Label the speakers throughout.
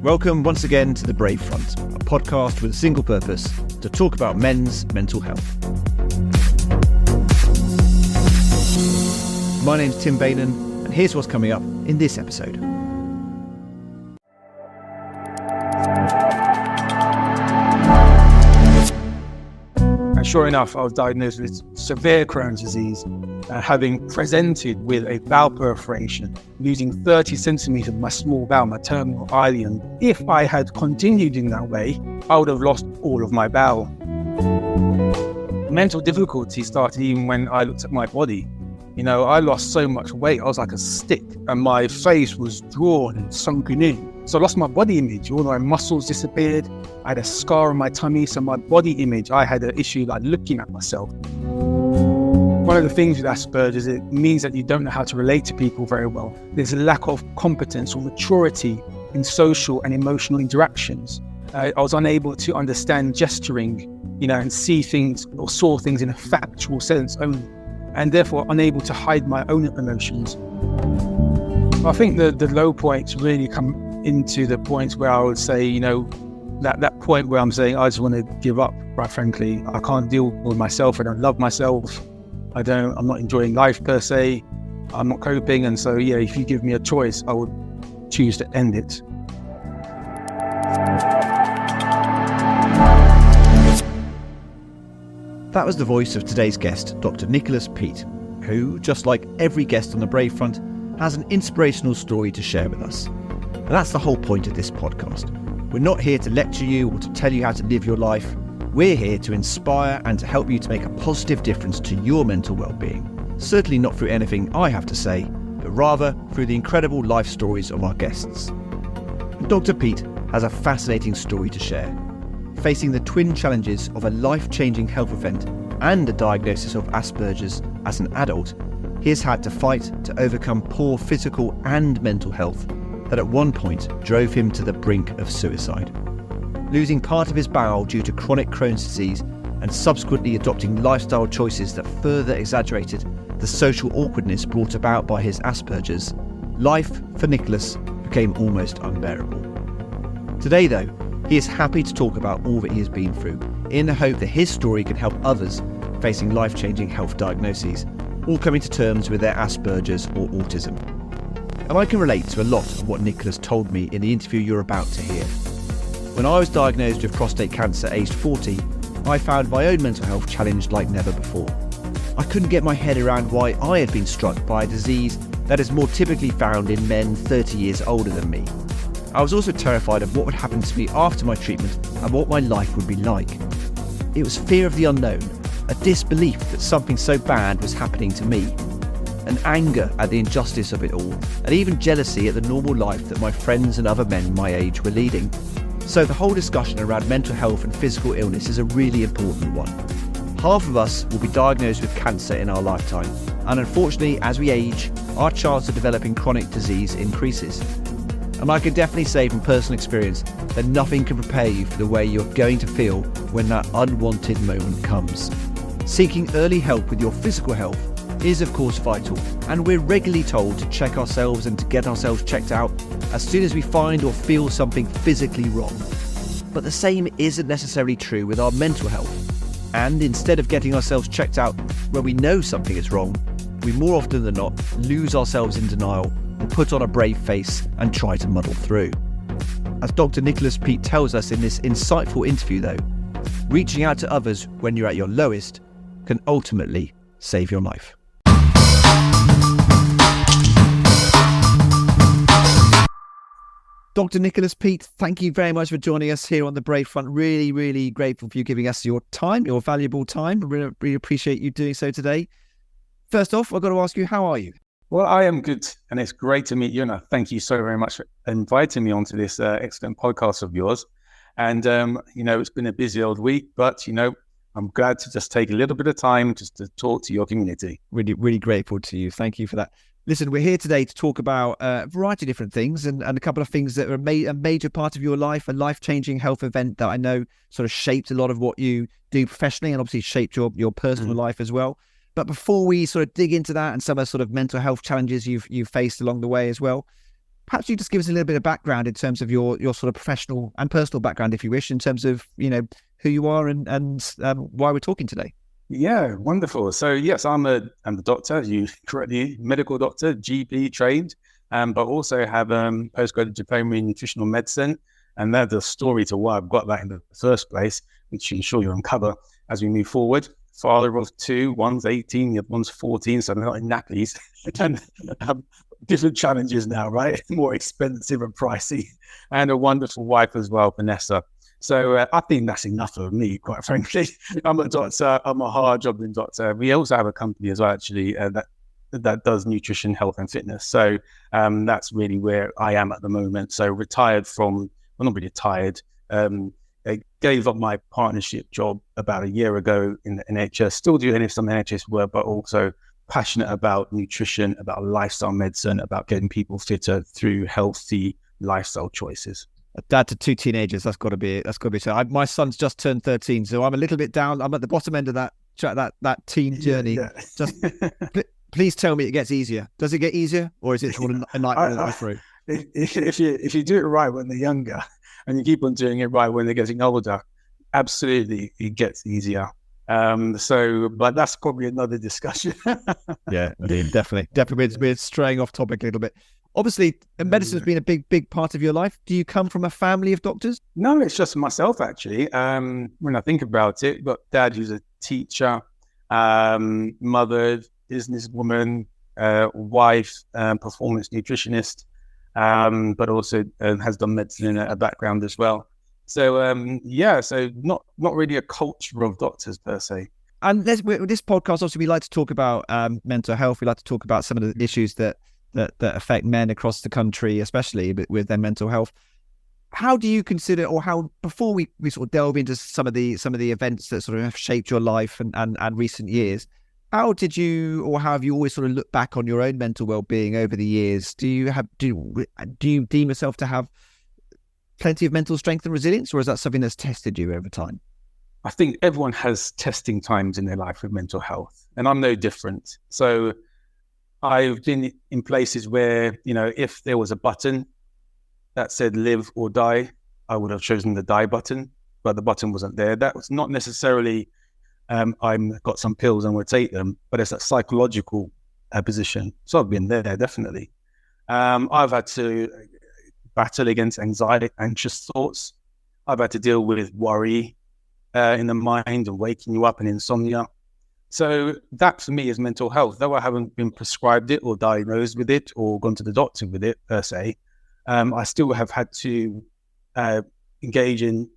Speaker 1: Welcome once again to The Brave Front, a podcast with a single purpose, to talk about men's mental health. My name's Tim Bainan, and here's what's coming up in this episode.
Speaker 2: And sure enough, I was diagnosed with severe Crohn's disease, having presented with a bowel perforation, losing 30 centimeters of my small bowel, my terminal ileum. If I had continued in that way, I would have lost all of my bowel. Mental difficulty started even when I looked at my body. I lost so much weight, I was like a stick, and my face was drawn and sunken in. So I lost my body image, all my muscles disappeared. I had a scar on my tummy, so my body image, I had an issue like looking at myself. One of the things with Asperger's, it means that you don't know how to relate to people very well. There's a lack of competence or maturity in social and emotional interactions. I was unable to understand gesturing, and see things or saw things in a factual sense only, and therefore unable to hide my own emotions. I think the low points really come into the points where I would say, that point where I'm saying, I just want to give up, quite frankly. I can't deal with myself. I don't love myself. I'm not enjoying life per se. I'm not coping. And so, if you give me a choice, I would choose to end it.
Speaker 1: That was the voice of today's guest, Dr. Nicholas Peat, who, just like every guest on the Brave Front, has an inspirational story to share with us. And that's the whole point of this podcast. We're not here to lecture you or to tell you how to live your life. We're here to inspire and to help you to make a positive difference to your mental well-being. Certainly not through anything I have to say, but rather through the incredible life stories of our guests. Dr. Peat has a fascinating story to share. Facing the twin challenges of a life-changing health event and a diagnosis of Asperger's as an adult, he has had to fight to overcome poor physical and mental health that at one point drove him to the brink of suicide. Losing part of his bowel due to chronic Crohn's disease and subsequently adopting lifestyle choices that further exaggerated the social awkwardness brought about by his Asperger's, life for Nicholas became almost unbearable. Today though, he is happy to talk about all that he has been through, in the hope that his story can help others facing life-changing health diagnoses, all coming to terms with their Asperger's or autism. And I can relate to a lot of what Nicholas told me in the interview you're about to hear. When I was diagnosed with prostate cancer aged 40, I found my own mental health challenged like never before. I couldn't get my head around why I had been struck by a disease that is more typically found in men 30 years older than me. I was also terrified of what would happen to me after my treatment and what my life would be like. It was fear of the unknown, a disbelief that something so bad was happening to me, an anger at the injustice of it all, and even jealousy at the normal life that my friends and other men my age were leading. So the whole discussion around mental health and physical illness is a really important one. Half of us will be diagnosed with cancer in our lifetime, and unfortunately, as we age, our chance of developing chronic disease increases. And I can definitely say from personal experience that nothing can prepare you for the way you're going to feel when that unwanted moment comes. Seeking early help with your physical health is of course vital, and we're regularly told to check ourselves and to get ourselves checked out as soon as we find or feel something physically wrong. But the same isn't necessarily true with our mental health, and instead of getting ourselves checked out when we know something is wrong, we more often than not lose ourselves in denial and put on a brave face and try to muddle through. As Dr. Nicholas Peat tells us in this insightful interview though, reaching out to others when you're at your lowest can ultimately save your life. Dr. Nicholas Peat, thank you very much for joining us here on the Brave Front. Really, really grateful for you giving us your time, your valuable time. Really, really appreciate you doing so today. First off, I've got to ask you, how are you?
Speaker 2: Well, I am good, and it's great to meet you. And thank you so very much for inviting me onto this excellent podcast of yours. And, it's been a busy old week, but, I'm glad to just take a little bit of time just to talk to your community.
Speaker 1: Really, really grateful to you. Thank you for that. Listen, we're here today to talk about a variety of different things and a couple of things that are a major part of your life, a life-changing health event that I know sort of shaped a lot of what you do professionally and obviously shaped your personal life as well. But before we sort of dig into that and some of the sort of mental health challenges you've faced along the way as well, perhaps you just give us a little bit of background in terms of your sort of professional and personal background, if you wish, in terms of, who you are and why we're talking today.
Speaker 2: Yeah, wonderful. So yes, I'm the doctor, you correctly, medical doctor, GP trained, but also have postgraduate diploma in nutritional medicine. And that's the story to why I've got that in the first place, which I'm sure you'll uncover as we move forward. Father of two, one's 18, the other one's 14, so they're not in nappies. And have different challenges now, right? More expensive and pricey. And a wonderful wife as well, Vanessa. So I think that's enough of me, quite frankly. I'm a doctor. I'm a hard-jobbing doctor. We also have a company as well, actually, that does nutrition, health, and fitness. So that's really where I am at the moment. So retired from, well, not really retired. I gave up my partnership job about a year ago in the NHS. Still do some NHS work, but also passionate about nutrition, about lifestyle medicine, about getting people fitter through healthy lifestyle choices.
Speaker 1: A dad to two teenagers. That's got to be it. That's got to be so. My son's just turned 13, so I'm a little bit down. I'm at the bottom end of that teen journey. Yeah. Just please tell me it gets easier. Does it get easier, or is it a nightmare to go through?
Speaker 2: If you do it right when they're younger, and you keep on doing it right when they're getting older, absolutely it gets easier. But that's probably another discussion.
Speaker 1: Yeah, definitely. We're straying off topic a little bit. Obviously, medicine has been a big part of your life. Do you come from a family of doctors?
Speaker 2: No, it's just myself, actually. When I think about it, got dad who's a teacher, mother, businesswoman, wife, performance nutritionist, but also has done medicine in a background as well. So, so not really a culture of doctors per se.
Speaker 1: And this podcast, obviously, we like to talk about mental health. We like to talk about some of the issues that affect men across the country, especially with their mental health. How do you consider, or how, before we sort of delve into some of the events that sort of have shaped your life and recent years, how did you, or how have you always sort of looked back on your own mental well-being over the years? Do you deem yourself to have plenty of mental strength and resilience, or is that something that's tested you over time?
Speaker 2: I think everyone has testing times in their life with mental health, and I'm no different. So I've been in places where, if there was a button that said live or die, I would have chosen the die button, but the button wasn't there. That was not necessarily I've got some pills and we'll take them, but it's a psychological position. So I've been there, definitely. I've had to battle against anxiety, anxious thoughts. I've had to deal with worry in the mind and waking you up and insomnia. So that for me is mental health. Though I haven't been prescribed it or diagnosed with it or gone to the doctor with it per se, I still have had to engage in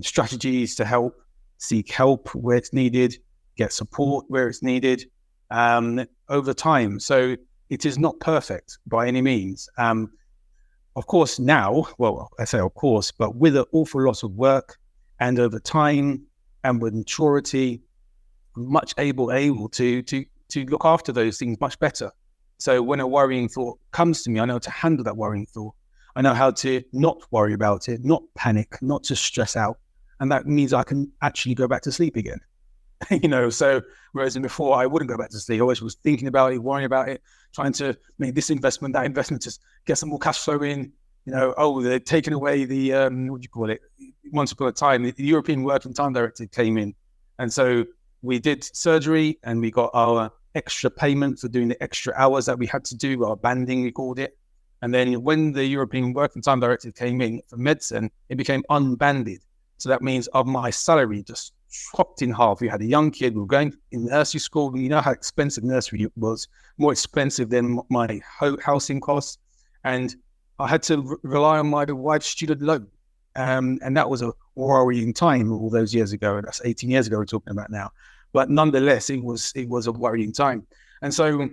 Speaker 2: strategies to seek help where it's needed, get support where it's needed over time. So it is not perfect by any means. Of course now, well, I say of course, but with an awful lot of work and over time and with maturity, much able to look after those things much better. So when a worrying thought comes to me, I know how to handle that worrying thought. I know how to not worry about it, not panic, not to stress out. And that means I can actually go back to sleep again. So whereas before I wouldn't go back to sleep. I always was thinking about it, worrying about it, trying to make this investment, that investment, just get some more cash flow in. They're taking away the, what do you call it? Once upon a time, the European Working Time Directive came in. And so we did surgery and we got our extra payment for doing the extra hours that we had to do, our banding, we called it. And then when the European Working Time Directive came in for medicine, it became unbanded. So that means of my salary just chopped in half. We had a young kid, we were going in nursery school. You know how expensive nursery was, more expensive than my housing costs. And I had to rely on my wife's student loan. And that was a worrying time all those years ago. That's 18 years ago we're talking about now. But nonetheless, it was a worrying time. And so,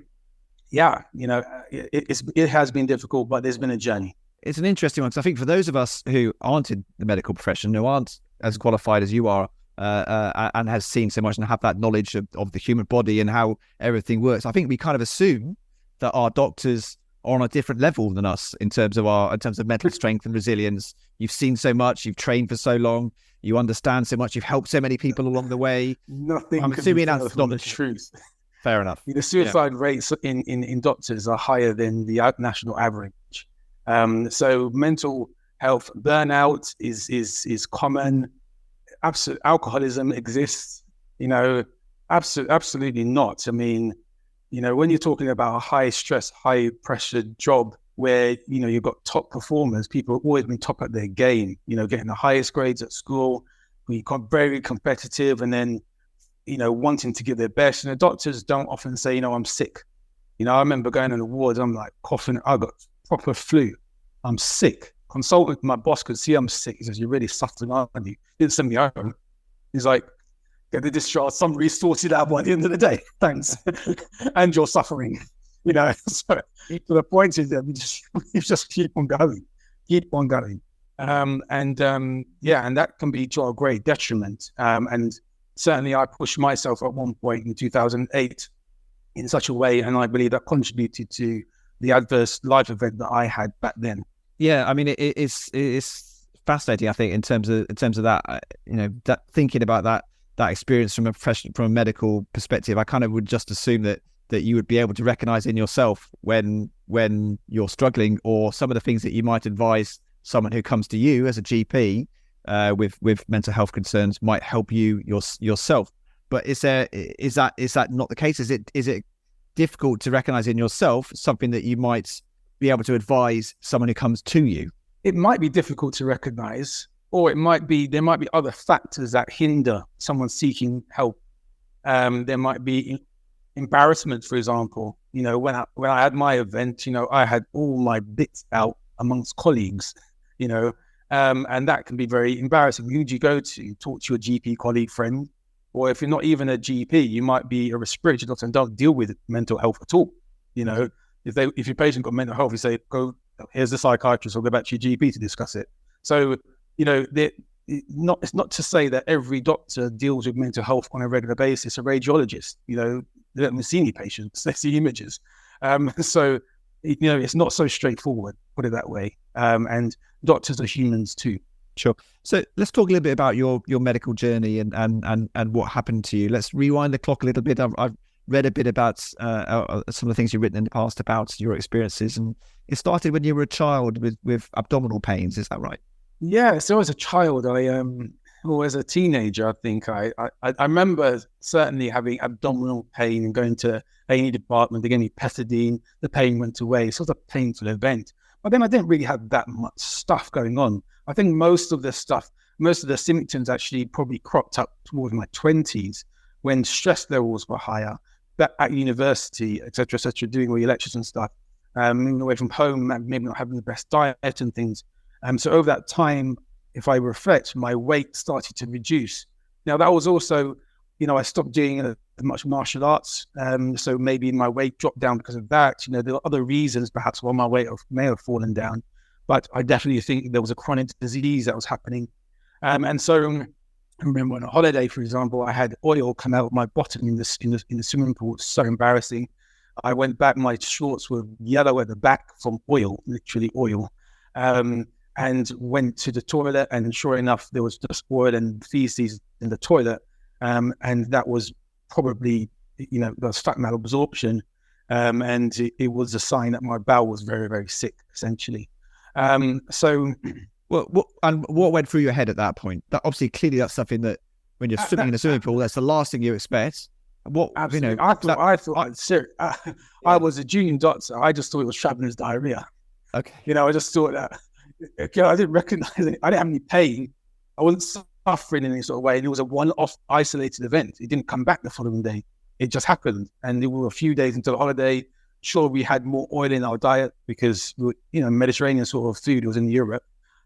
Speaker 2: it has been difficult, but there's been a journey.
Speaker 1: It's an interesting one, because I think for those of us who aren't in the medical profession, who aren't as qualified as you are, and has seen so much and have that knowledge of the human body and how everything works, I think we kind of assume that our doctors are on a different level than us in terms of mental strength and resilience. You've seen so much, you've trained for so long, you understand so much, you've helped so many people along the way.
Speaker 2: Nothing.
Speaker 1: I'm assuming that's not
Speaker 2: the truth.
Speaker 1: Fair enough.
Speaker 2: The suicide rates in doctors are higher than the national average. So mental health burnout is common. Alcoholism exists. Absolutely not. I mean, when you're talking about a high stress, high pressure job where, you've got top performers, people have always been top at their game, getting the highest grades at school, we got very competitive, and then, wanting to give their best. Doctors don't often say, I'm sick. I remember going on the wards, I'm like coughing, I got proper flu. I'm sick. Consultant, my boss could see I'm sick. He says, "You're really suffering, aren't you?" He didn't send me home. He's like, "Get the discharge summary sorted out by the end of the day. Thanks." And you're suffering. So the point is that you just keep on going. And that can be to a great detriment. And certainly I pushed myself at one point in 2008 in such a way, and I believe that contributed to the adverse life event that I had back then.
Speaker 1: Yeah, I mean, it's fascinating. I think in terms of that, that thinking about that experience from a medical perspective, I kind of would just assume that you would be able to recognize in yourself when you're struggling, or some of the things that you might advise someone who comes to you as a GP with mental health concerns might help you yourself. But is that not the case? Is it difficult to recognize in yourself something that you might be able to advise someone who comes to you?
Speaker 2: It might be difficult to recognize, or there might be other factors that hinder someone seeking help. There might be embarrassment, for example. When I had my event, I had all my bits out amongst colleagues, and that can be very embarrassing. Who do you go to? Talk to your GP colleague, friend, or if you're not even a GP, you might be a respiratory doctor and don't deal with mental health at all. If your patient got mental health, you say, "Go, here's the psychiatrist, or go back to your GP to discuss it." So, it's not to say that every doctor deals with mental health on a regular basis. A radiologist, they don't see any patients, they see images. So, it's not so straightforward, put it that way. And doctors are humans too.
Speaker 1: Sure. So let's talk a little bit about your medical journey and what happened to you. Let's rewind the clock a little bit. I've read a bit about some of the things you've written in the past about your experiences, and it started when you were a child with abdominal pains. Is that right?
Speaker 2: Yeah. So as a child, or as a teenager, I think I remember certainly having abdominal pain and going to A&E department. They gave me pethidine. The pain went away. So it was a painful event. But then I didn't really have that much stuff going on. I think most of the symptoms actually probably cropped up towards my 20s when stress levels were higher, back at university, et cetera, doing all your lectures and stuff, moving away from home, maybe not having the best diet and things. So over that time, if I reflect, my weight started to reduce. Now that was also, I stopped doing as much martial arts. So maybe my weight dropped down because of that. There are other reasons perhaps why my weight may have fallen down, but I definitely think there was a chronic disease that was happening. And so I remember on a holiday, for example, I had oil come out of my bottom in the swimming pool. It was so embarrassing. I went back, my shorts were yellow at the back from oil, literally oil. And went to the toilet, and sure enough, there was just oil and feces in the toilet. And that was probably, there was fat malabsorption. And it was a sign that my bowel was very, very sick, essentially. So...
Speaker 1: Well, what went through your head at that point? That obviously, clearly, that's something that when you're swimming in a swimming pool, that's the last thing you expect. What,
Speaker 2: absolutely. I was a junior doctor. I just thought it was traveler's diarrhea.
Speaker 1: Okay.
Speaker 2: I just thought that. I didn't recognize it. I didn't have any pain. I wasn't suffering in any sort of way. And it was a one-off isolated event. It didn't come back the following day. It just happened. And there were a few days into the holiday. Sure, we had more oil in our diet because, Mediterranean sort of food was in Europe.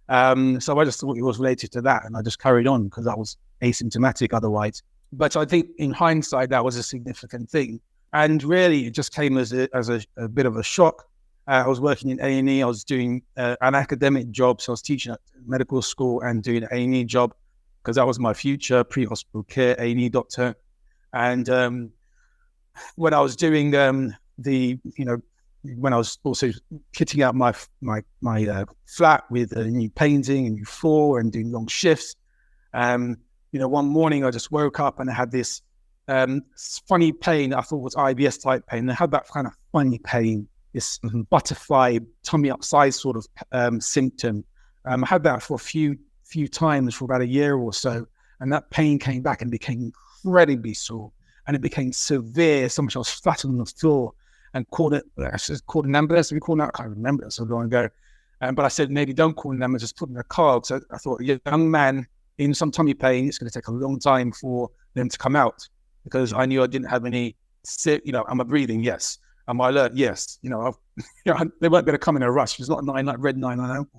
Speaker 2: So I just thought it was related to that, and I just carried on because I was asymptomatic otherwise. But I think in hindsight, that was a significant thing. And really, it just came as a bit of a shock. I was working in A&E. I was doing an academic job. So I was teaching at medical school and doing an A&E job because that was my future, pre-hospital care A&E doctor. And when I was doing when I was also kitting out my flat with a new painting and new floor and doing long shifts, one morning I just woke up and I had this funny pain I thought was IBS type pain. I had that kind of funny pain, this butterfly, tummy upside sort of symptom. I had that for a few times for about a year or so, and that pain came back and became incredibly sore, and it became severe. So much I was flat on the floor and called an ambulance. We called out, I can't remember it so long ago. But I said, maybe don't call an ambulance, just put in a car. So I thought, a young man in some tummy pain, it's going to take a long time for them to come out, because I knew I didn't have any, am I breathing? Yes. Am I alert? Yes. They weren't going to come in a rush. It's not red 990.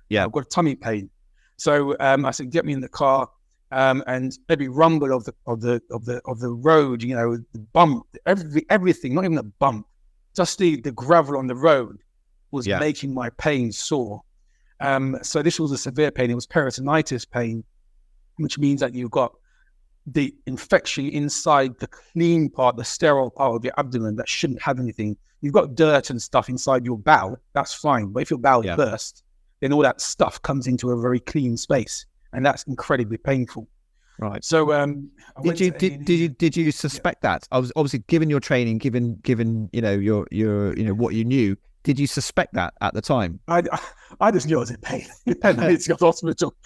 Speaker 1: Yeah.
Speaker 2: I've got tummy pain. So I said, get me in the car, and every rumble of the road, the bump, everything, not even a bump, just the gravel on the road was making my pain sore. So this was a severe pain. It was peritonitis pain, which means that you've got the infection inside the clean part, the sterile part of your abdomen that shouldn't have anything. You've got dirt and stuff inside your bowel. That's fine. But if your bowel bursts, then all that stuff comes into a very clean space, and that's incredibly painful.
Speaker 1: Right.
Speaker 2: So,
Speaker 1: did you suspect that? I was obviously, given your training, given your what you knew, did you suspect that at the time?
Speaker 2: I just knew I was in pain. I needed to go to the hospital.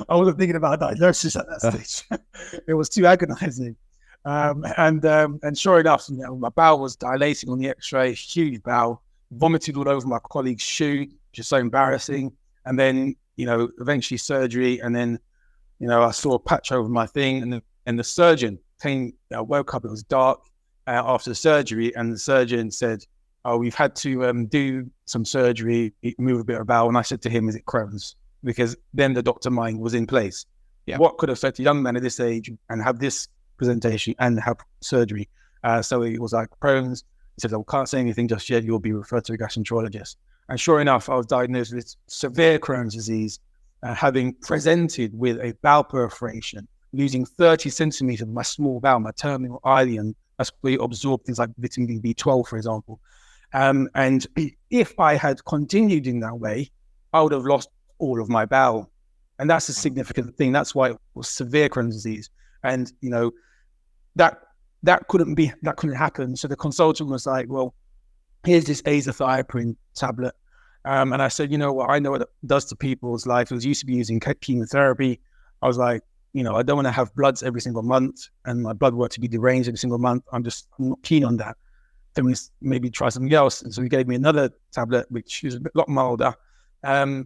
Speaker 2: I wasn't thinking about diagnosis at that stage. It was too agonizing. And sure enough, my bowel was dilating on the X-ray, huge bowel, vomited all over my colleague's shoe, which is so embarrassing. And then, eventually surgery. And then, I saw a patch over my thing, and the surgeon came. I woke up, it was dark after the surgery, and the surgeon said, "Oh, we've had to do some surgery, move a bit of bowel." And I said to him, "Is it Crohn's?" Because then the doctor mind was in place. Yeah. What could affect a young man at this age and have this presentation and have surgery? So it was like Crohn's. He said, "I can't say anything just yet. You'll be referred to a gastroenterologist." And sure enough, I was diagnosed with severe Crohn's disease, having presented with a bowel perforation, losing 30 centimeters of my small bowel, my terminal ileum. That's where you absorb things like vitamin B12, for example. And if I had continued in that way, I would have lost all of my bowel. And that's a significant thing. That's why it was severe Crohn's disease. And, that couldn't happen. So the consultant was like, "Well, here's this azathioprine tablet." And I said, what I know what it does to people's life. It was used to be using chemotherapy. I was like, I don't want to have bloods every single month and my blood work to be deranged every single month. I'm not keen on that. Then we maybe try something else. And so he gave me another tablet, which is a lot milder. So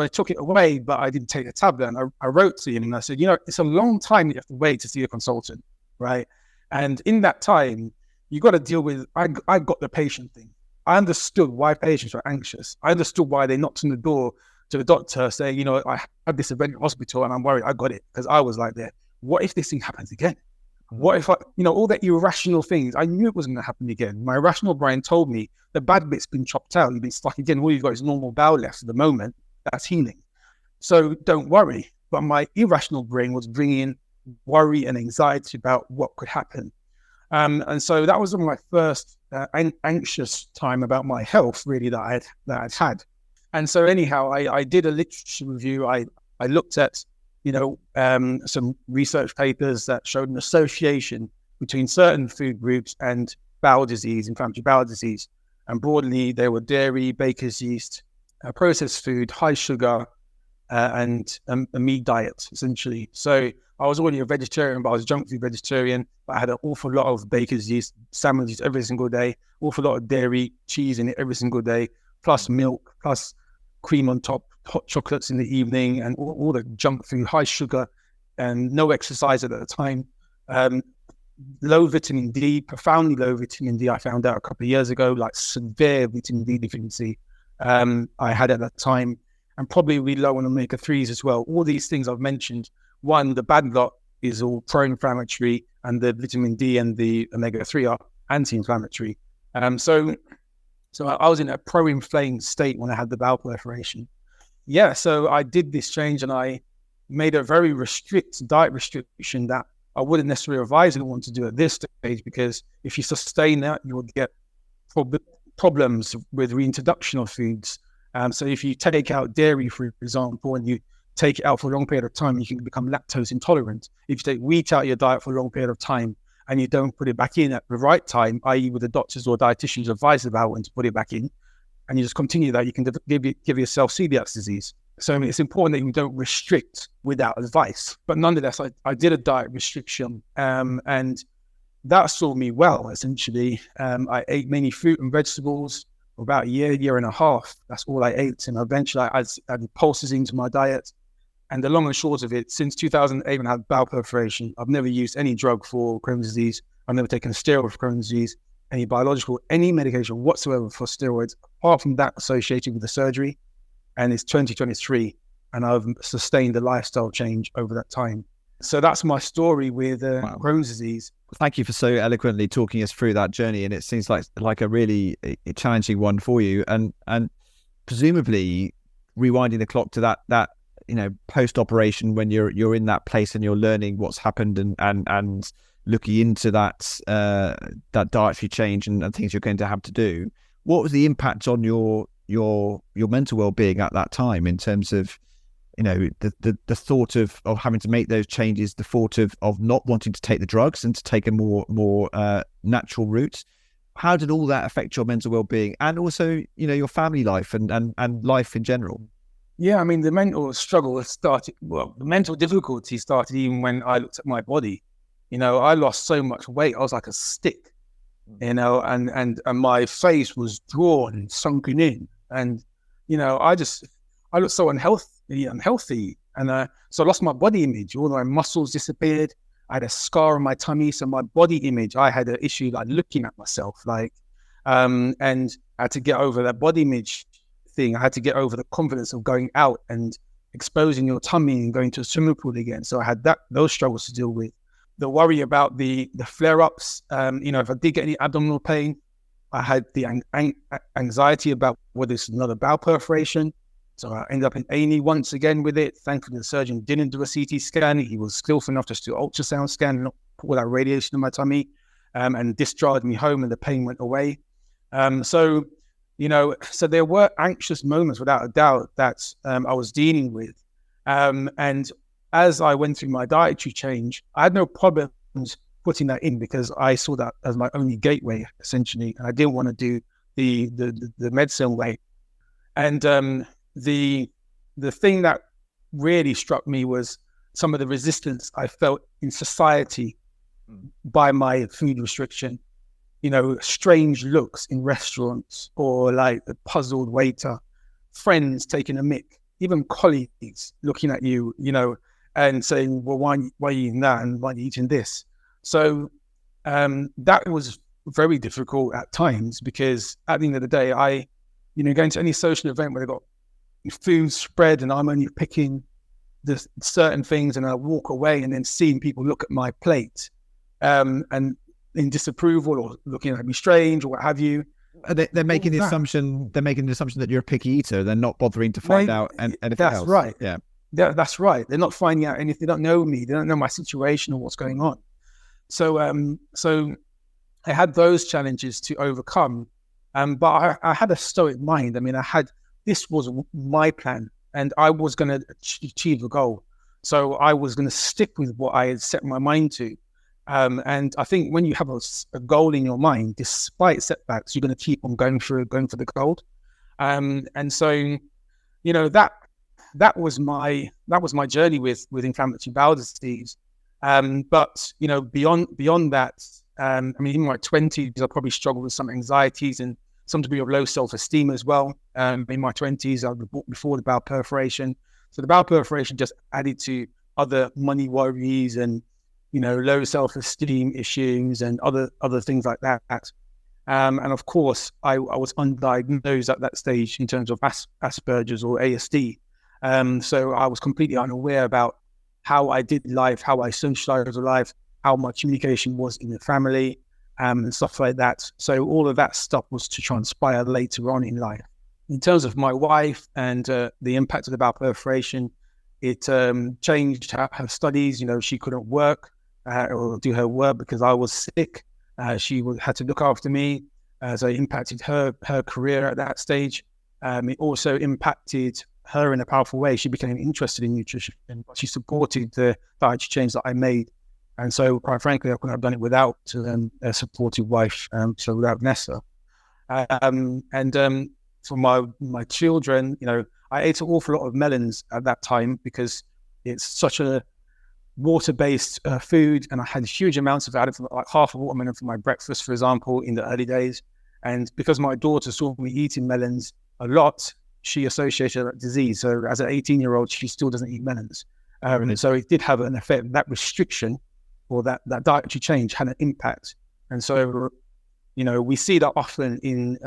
Speaker 2: I took it away, but I didn't take the tablet. And I wrote to him and I said, it's a long time you have to wait to see a consultant, right? And in that time, you got to deal with, I got the patient thing. I understood why patients were anxious. I understood why they knocked on the door to the doctor saying, I had this event in hospital and I'm worried. I got it because I was like that. What if this thing happens again? What if all that irrational things, I knew it was going to happen again. My rational brain told me the bad bit's been chopped out. You've been stuck again. All you've got is normal bowel left at the moment. That's healing. So don't worry. But my irrational brain was bringing worry and anxiety about what could happen. And so that was my first anxious time about my health, really, that I'd had. And so anyhow, I did a literature review. I looked at, some research papers that showed an association between certain food groups and bowel disease, inflammatory bowel disease. And broadly, there were dairy, baker's yeast, processed food, high sugar, and a meat diet, essentially. So I was already a vegetarian, but I was a junk food vegetarian. But I had an awful lot of baker's yeast sandwiches every single day, awful lot of dairy, cheese in it every single day, plus milk, plus cream on top, hot chocolates in the evening, and all the junk food, high sugar, and no exercise at the time. Low vitamin D, profoundly low vitamin D. I found out a couple of years ago, like severe vitamin D deficiency I had at that time, and probably really low on omega-3s as well. All these things I've mentioned. One, the bad lot is all pro-inflammatory, and the vitamin D and the omega-3 are anti-inflammatory. So I was in a pro-inflamed state when I had the bowel perforation. Yeah, so I did this change and I made a very strict diet restriction that I wouldn't necessarily advise anyone to do at this stage, because if you sustain that, you will get problems with reintroduction of foods. So if you take out dairy, for example, and you take it out for a long period of time, you can become lactose intolerant. If you take wheat out of your diet for a long period of time and you don't put it back in at the right time, i.e. with the doctors or dietitians advice about when to put it back in, and you just continue that, you can give yourself celiac disease. So it's important that you don't restrict without advice. But nonetheless, I did a diet restriction, and that served me well, essentially. I ate mainly fruit and vegetables for about a year and a half. That's all I ate. And eventually I added pulses into my diet. And the long and short of it, since 2008, when I had bowel perforation, I've never used any drug for Crohn's disease. I've never taken a steroid for Crohn's disease, any biological, any medication whatsoever for steroids, apart from that associated with the surgery. And it's 2023, and I've sustained a lifestyle change over that time. So that's my story with Crohn's disease.
Speaker 1: Thank you for so eloquently talking us through that journey. And it seems like a really challenging one for you. And presumably rewinding the clock to that post-operation, when you're in that place and you're learning what's happened and looking into that dietary change and things you're going to have to do. What was the impact on your mental well-being at that time, in terms of the thought of having to make those changes, the thought of not wanting to take the drugs and to take a more natural route? How did all that affect your mental well-being, and also your family life and life in general?
Speaker 2: Yeah, I mean, the mental struggle started, the mental difficulty started even when I looked at my body. I lost so much weight, I was like a stick, and my face was drawn and sunken in. And, I looked so unhealthy. And so I lost my body image. All my muscles disappeared. I had a scar on my tummy. So my body image, I had an issue like looking at myself, and I had to get over that body image thing. I had to get over the confidence of going out and exposing your tummy and going to a swimming pool again. So I had those struggles to deal with. The worry about the flare-ups. If I did get any abdominal pain, I had the anxiety about whether it's another bowel perforation. So I ended up in A&E once again with it. Thankfully, the surgeon didn't do a CT scan. He was skillful enough just to do an ultrasound scan and not put all that radiation in my tummy, and discharged me home, and the pain went away. So there were anxious moments, without a doubt, that I was dealing with. And as I went through my dietary change, I had no problems putting that in, because I saw that as my only gateway, essentially, and I didn't want to do the medicine way. And the thing that really struck me was some of the resistance I felt in society by my food restriction. Strange looks in restaurants, or like a puzzled waiter, friends taking a mick, even colleagues looking at you, and saying, well, why are you eating that, and why are you eating this? So that was very difficult at times, because at the end of the day, going to any social event where they've got food spread and I'm only picking the certain things, and I walk away and then seeing people look at my plate and in disapproval, or looking at me strange, or what have you.
Speaker 1: They're making the assumption. They're making the assumption that you're a picky eater. They're not bothering to find out anything else.
Speaker 2: That's right.
Speaker 1: Yeah,
Speaker 2: that's right. They're not finding out anything. They don't know me. They don't know my situation or what's going on. So I had those challenges to overcome. But I had a stoic mind. I mean, this was my plan, and I was going to achieve a goal. So I was going to stick with what I had set my mind to. And I think when you have a goal in your mind, despite setbacks, you're going to keep on going for the goal. And so, that was my journey with inflammatory bowel disease. But beyond that, in my 20s, I probably struggled with some anxieties and some degree of low self-esteem as well. In my 20s, I was before the bowel perforation. So the bowel perforation just added to other money worries and, low self-esteem issues and other things like that. And of course, I was undiagnosed at that stage in terms of Asperger's or ASD. So I was completely unaware about how I did life, how I socialized with life, how my communication was in the family, and stuff like that. So all of that stuff was to transpire later on in life. In terms of my wife and the impact of the bowel perforation, it changed her studies. She couldn't work or do her work because I was sick. She had to look after me. So it impacted her career at that stage. It also impacted her in a powerful way. She became interested in nutrition, but she supported the dietary change that I made. And so, quite frankly, I couldn't have done it without a supportive wife, so without Vanessa. For my children, I ate an awful lot of melons at that time because it's such a water-based food, and I had huge amounts of it. I had like half a watermelon for my breakfast, for example, in the early days. And because my daughter saw me eating melons a lot, she associated that disease. So as an 18-year-old, she still doesn't eat melons. And so it did have an effect. That restriction or that dietary change had an impact. And so, we see that often in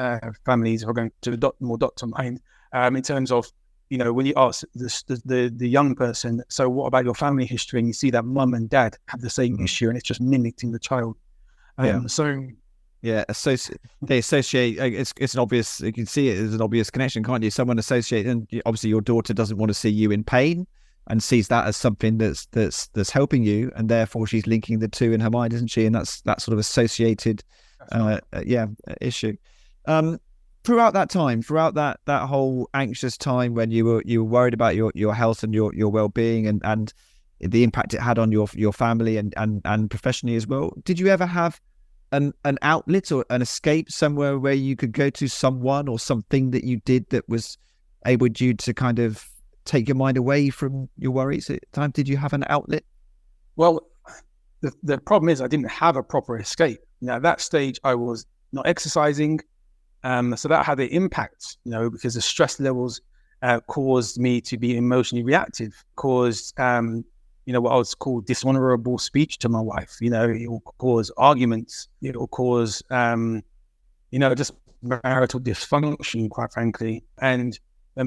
Speaker 2: families, if we're going to the more doctor mind, in terms of, when you ask the young person, so what about your family history? And you see that mum and dad have the same issue, and it's just mimicked in the child.
Speaker 1: They associate. It's an obvious. You can see it as an obvious connection, can't you? Someone associate, and obviously your daughter doesn't want to see you in pain, and sees that as something that's helping you, and therefore she's linking the two in her mind, isn't she? And that's that sort of associated, issue. Throughout that time, throughout that whole anxious time when you were worried about your health and your well-being and the impact it had on your family and professionally as well, did you ever have an outlet or an escape somewhere where you could go to, someone or something that you did that was able you to kind of take your mind away from your worries at the time? Did you have an outlet?
Speaker 2: Well, the problem is I didn't have a proper escape. At that stage, I was not exercising. So that had an impact, because the stress levels caused me to be emotionally reactive, caused, what I would call dishonorable speech to my wife. It will cause arguments. It will cause, just marital dysfunction, quite frankly. And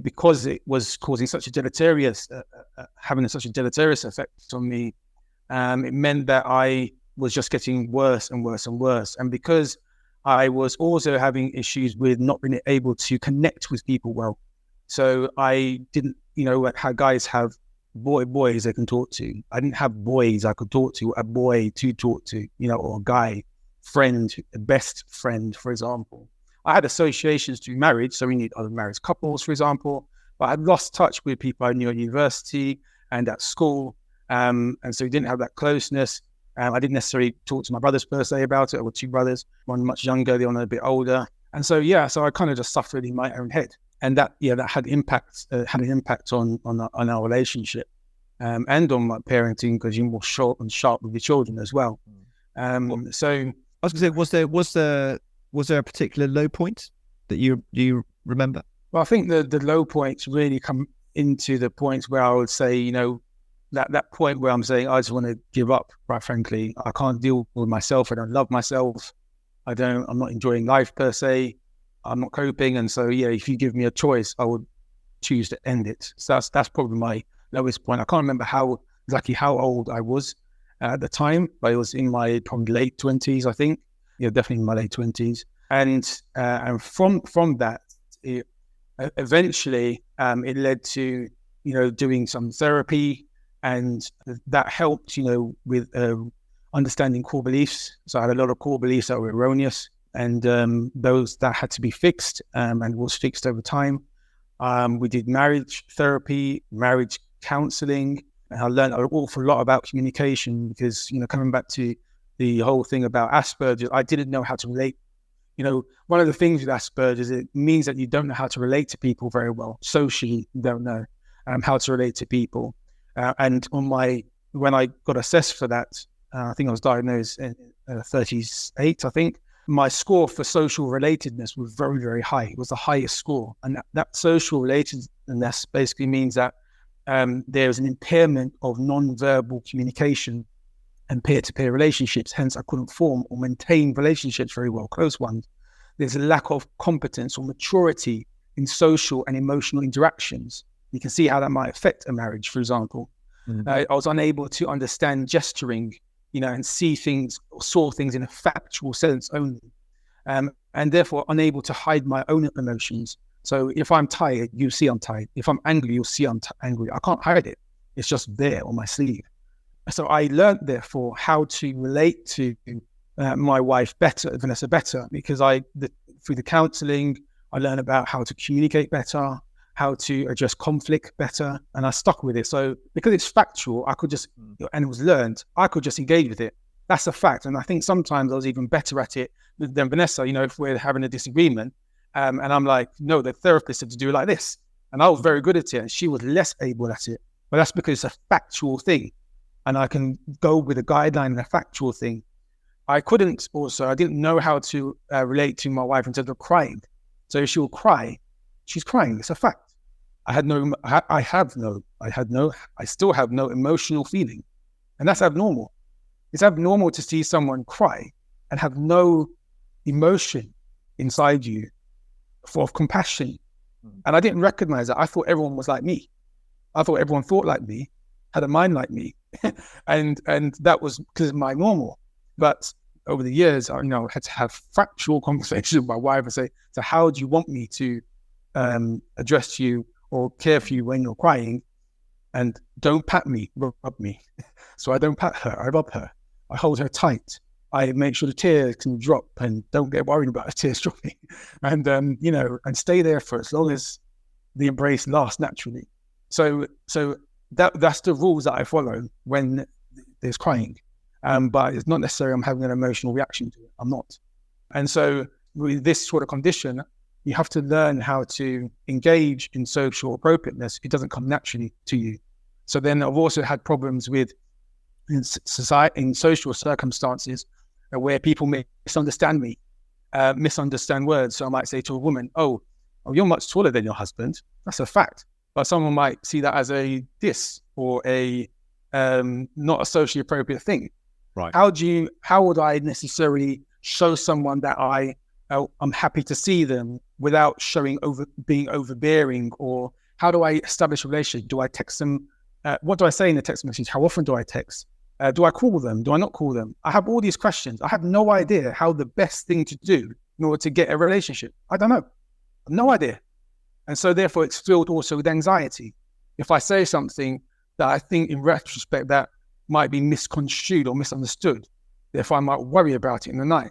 Speaker 2: because it was causing such a deleterious, having such a deleterious effect on me, it meant that I was just getting worse and worse and worse. And because I was also having issues with not being able to connect with people well. So I didn't, how guys have boys they can talk to. I didn't have boys I could talk to, a boy to talk to, or a guy, friend, a best friend, for example. I had associations to marriage, so we need other married couples, for example, but I had lost touch with people I knew at university and at school. And so we didn't have that closeness. I didn't necessarily talk to my brothers per se about it. I got two brothers, one much younger, the other a bit older. And so, so I kind of just suffered in my own head. And that had an impact on our relationship and on my parenting, because you're more short and sharp with your children as well. So
Speaker 1: I was going to say, was there a particular low point that you remember?
Speaker 2: Well, I think the low points really come into the points where I would say, that point where I'm saying I just want to give up, quite frankly. I can't deal with myself. I don't love myself. I'm not enjoying life per se. I'm not coping. And so, if you give me a choice, I would choose to end it. So that's probably my lowest point. I can't remember exactly how old I was at the time, but it was in my probably late 20s, I think. Definitely in my late 20s. And from that, eventually it led to, doing some therapy. And that helped, with understanding core beliefs. So I had a lot of core beliefs that were erroneous, and those that had to be fixed, and was fixed over time. We did marriage therapy, marriage counseling, and I learned an awful lot about communication because, coming back to the whole thing about Asperger, I didn't know how to relate. One of the things with Asperger is it means that you don't know how to relate to people very well. Socially, you don't know how to relate to people. And when I got assessed for that, I think I was diagnosed in 38, I think. My score for social relatedness was very, very high. It was the highest score. And that social relatedness basically means that there's an impairment of non-verbal communication and peer-to-peer relationships. Hence, I couldn't form or maintain relationships very well, close ones. There's a lack of competence or maturity in social and emotional interactions. You can see how that might affect a marriage, for example. Mm-hmm. I was unable to understand gesturing, and see things or saw things in a factual sense only. And therefore unable to hide my own emotions. So if I'm tired, you see I'm tired. If I'm angry, you'll see I'm angry. I can't hide it. It's just there on my sleeve. So I learned, therefore, how to relate to my wife better, Vanessa better, because through the counseling, I learned about how to communicate better. how to address conflict better, and I stuck with it. So because it's factual, I could just, and it was learned, I could just engage with it. That's a fact. And I think sometimes I was even better at it than Vanessa, if we're having a disagreement, and I'm like, no, the therapist said to do it like this. And I was very good at it, and she was less able at it. But that's because it's a factual thing. And I can go with a guideline and a factual thing. I didn't know how to relate to my wife in terms of crying. So if she will cry, she's crying. It's a fact. I still have no emotional feeling. And that's abnormal. It's abnormal to see someone cry and have no emotion inside you of compassion. And I didn't recognize that. I thought everyone was like me. I thought everyone thought like me, had a mind like me. and that was because of my normal. But over the years, I had to have factual conversations with my wife and say, so how do you want me to address you or care for you when you're crying? And don't pat me, rub me. So I don't pat her, I rub her. I hold her tight. I make sure the tears can drop and don't get worried about the tears dropping. And, and stay there for as long as the embrace lasts naturally. So that's the rules that I follow when there's crying. But it's not necessarily I'm having an emotional reaction to it. I'm not. And so with this sort of condition, you have to learn how to engage in social appropriateness. It doesn't come naturally to you. So then I've also had problems in society, in social circumstances where people misunderstand me, misunderstand words. So I might say to a woman, oh, you're much taller than your husband. That's a fact. But someone might see that as a diss or a not a socially appropriate thing.
Speaker 1: Right.
Speaker 2: How would I necessarily show someone that I'm happy to see them without being overbearing? Or how do I establish a relationship? Do I text them? What do I say in the text message? How often do I text? Do I call them? Do I not call them? I have all these questions. I have no idea how the best thing to do in order to get a relationship. I don't know. No idea. And so therefore it's filled also with anxiety. If I say something that I think in retrospect that might be misconstrued or misunderstood, therefore I might worry about it in the night.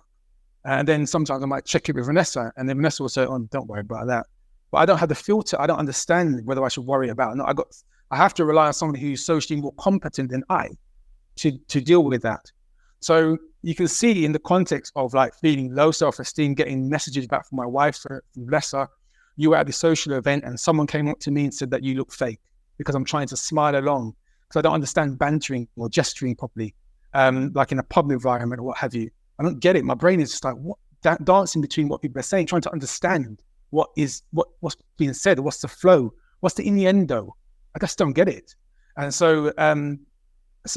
Speaker 2: And then sometimes I might check it with Vanessa, and then Vanessa will say, oh, don't worry about that. But I don't have the filter. I don't understand whether I should worry about it. No, I have to rely on somebody who's socially more competent than I to deal with that. So you can see in the context of like feeling low self-esteem, getting messages back from my wife, from Vanessa, you were at the social event and someone came up to me and said that you look fake because I'm trying to smile along because I don't understand bantering or gesturing properly, like in a pub environment or what have you. I don't get it. My brain is just like dancing between what people are saying, trying to understand what's being said, what's the flow, what's the innuendo. I just don't get it. And so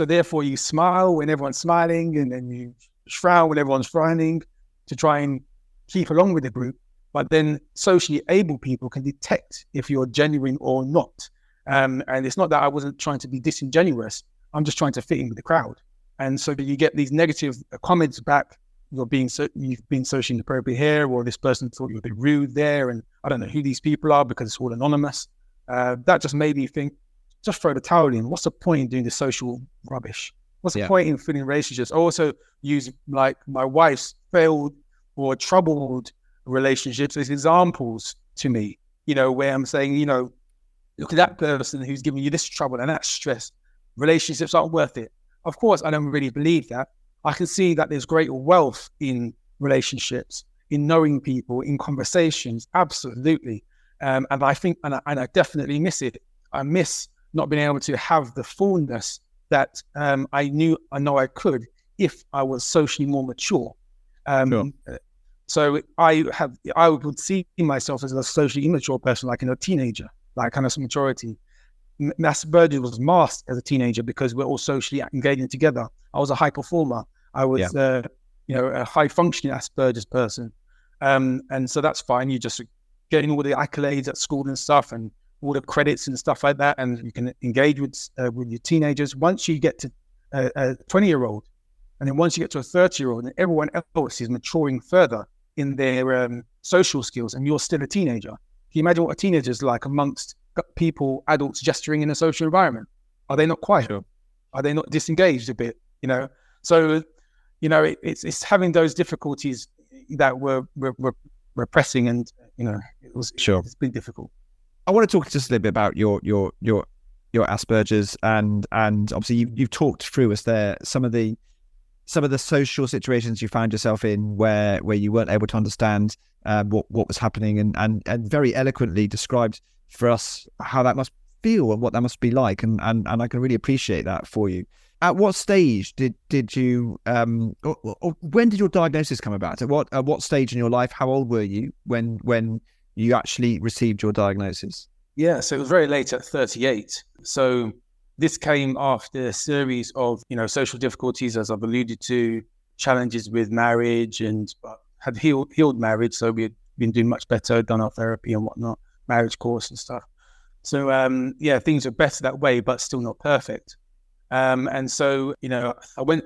Speaker 2: therefore you smile when everyone's smiling, and then you frown when everyone's frowning to try and keep along with the group. But then socially able people can detect if you're genuine or not. And it's not that I wasn't trying to be disingenuous. I'm just trying to fit in with the crowd. And so you get these negative comments back. You've been socially inappropriate here, or this person thought you were a bit rude there. And I don't know who these people are because it's all anonymous. That just made me think, just throw the towel in. What's the point in doing this social rubbish? What's the point in filling relationships? I also use like my wife's failed or troubled relationships as examples to me, where I'm saying, look at that person who's giving you this trouble and that stress. Relationships aren't worth it. Of course, I don't really believe that. I can see that there's great wealth in relationships, in knowing people, in conversations, absolutely. And I think, and I definitely miss it. I miss not being able to have the fullness that I know I could if I was socially more mature.
Speaker 1: Sure.
Speaker 2: So I would see myself as a socially immature person, like in a teenager, like kind of some maturity. Asperger was masked as a teenager because we're all socially engaging together. I was a high performer. I was, a high functioning Asperger's person. And so that's fine. You just getting all the accolades at school and stuff and all the credits and stuff like that. And you can engage with your teenagers. Once you get to a 20-year-old, and then once you get to a 30-year-old, and everyone else is maturing further in their social skills, and you're still a teenager. Can you imagine what a teenager is like amongst adults gesturing in a social environment? Are they not quiet? Sure. Are they not disengaged a bit? So it's having those difficulties that we're pressing, and it's been difficult.
Speaker 1: I want to talk just a little bit about your Asperger's, and obviously you've talked through us there some of the social situations you found yourself in where you weren't able to understand what was happening, and very eloquently described for us how that must feel and what that must be like, and I can really appreciate that for you. At what stage did you or when did your diagnosis come about? At what stage in your life? How old were you when you actually received your diagnosis?
Speaker 2: Yeah, so it was very late at 38. So this came after a series of, social difficulties, as I've alluded to, challenges with marriage, and had healed marriage. So we had been doing much better, done our therapy and whatnot, marriage course and stuff. So, things are better that way, but still not perfect. And so, I